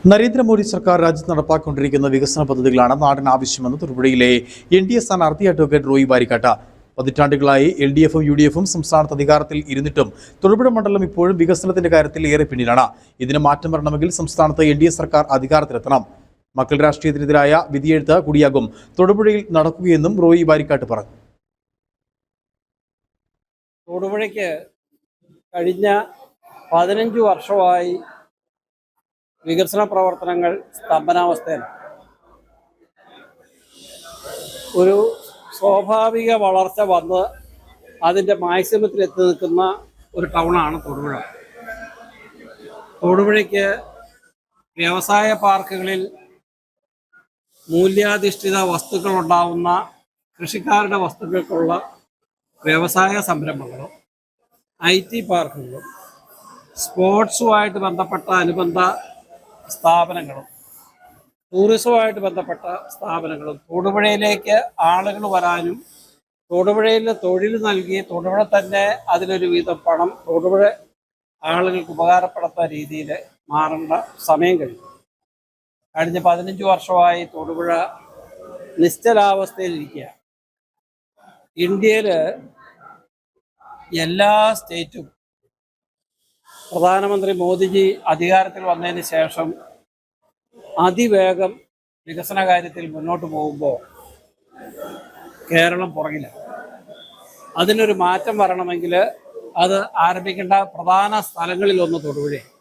നരേന്ദ്രമോദി സർക്കാർ രാജ്യത്ത് നടപ്പാക്കിക്കൊണ്ടിരിക്കുന്ന വികസന പദ്ധതികളാണ് നാടിന് ആവശ്യമെന്ന് തൊടുപുഴയിലെ NDA സ്ഥാനാർത്ഥി അഡ്വക്കേറ്റ് റോയി ബാരിക്കാട്ട്. പതിറ്റാണ്ടുകളായി LDFും UDFും സംസ്ഥാനത്ത് അധികാരത്തിൽ ഇരുന്നിട്ടും തൊടുപുഴ മണ്ഡലം ഇപ്പോഴും വികസനത്തിന്റെ കാര്യത്തിൽ ഏറെ പിന്നിലാണ്. ഇതിന് മാറ്റം വരണമെങ്കിൽ സംസ്ഥാനത്ത് NDA സർക്കാർ അധികാരത്തിലെത്തണം. മക്കൾ രാഷ്ട്രീയത്തിനെതിരായ വിധിയെഴുത്ത് കൂടിയാകും തൊടുപുഴയിൽ നടക്കുകയെന്നും റോയി ബാരിക്കാട്ട് പറഞ്ഞു. തൊടുപുഴയ്ക്ക് കഴിഞ്ഞ 15 വർഷമായി വികസന പ്രവർത്തനങ്ങൾ സ്തംഭനാവസ്ഥയിലാണ്. ഒരു സ്വാഭാവിക വളർച്ച വന്ന് അതിൻ്റെ മാക്സിമത്തിൽ എത്തി നിൽക്കുന്ന ഒരു ടൗണാണ് തൊടുപുഴ. തൊടുപുഴയ്ക്ക് വ്യവസായ പാർക്കുകളിൽ മൂല്യാധിഷ്ഠിത വസ്തുക്കൾ ഉണ്ടാവുന്ന കൃഷിക്കാരുടെ വസ്തുക്കൾക്കുള്ള വ്യവസായ സംരംഭങ്ങളും IT പാർക്കുകളും സ്പോർട്സുമായിട്ട് ബന്ധപ്പെട്ട അനുബന്ധ സ്ഥാപനങ്ങളും ടൂറിസവുമായിട്ട് ബന്ധപ്പെട്ട സ്ഥാപനങ്ങളും തൊടുപുഴയിലേക്ക് ആളുകൾ വരാനും തൊടുപുഴയിൽ തൊഴിൽ നൽകി തൊടുപുഴ തന്നെ അതിലൊരു വീതം പണം തൊടുപുഴ ആളുകൾക്ക് ഉപകാരപ്പെടുന്ന രീതിയിൽ മാറേണ്ട സമയം കഴിഞ്ഞു. കഴിഞ്ഞ 15 വർഷമായി തൊടുപുഴ നിശ്ചലാവസ്ഥയിലിരിക്കുക. ഇന്ത്യയിൽ എല്ലാ സ്റ്റേറ്റും പ്രധാനമന്ത്രി മോദിജി അധികാരത്തിൽ വന്നതിന് ശേഷം അതിവേഗം വികസന കാര്യത്തിൽ മുന്നോട്ട് പോകുമ്പോൾ കേരളം പുറകിലാണ്. അതിനൊരു മാറ്റം വരണമെങ്കിൽ അത് ആരംഭിക്കേണ്ട പ്രധാന സ്ഥലങ്ങളിലൊന്ന് തൊടുപുഴയാണ്.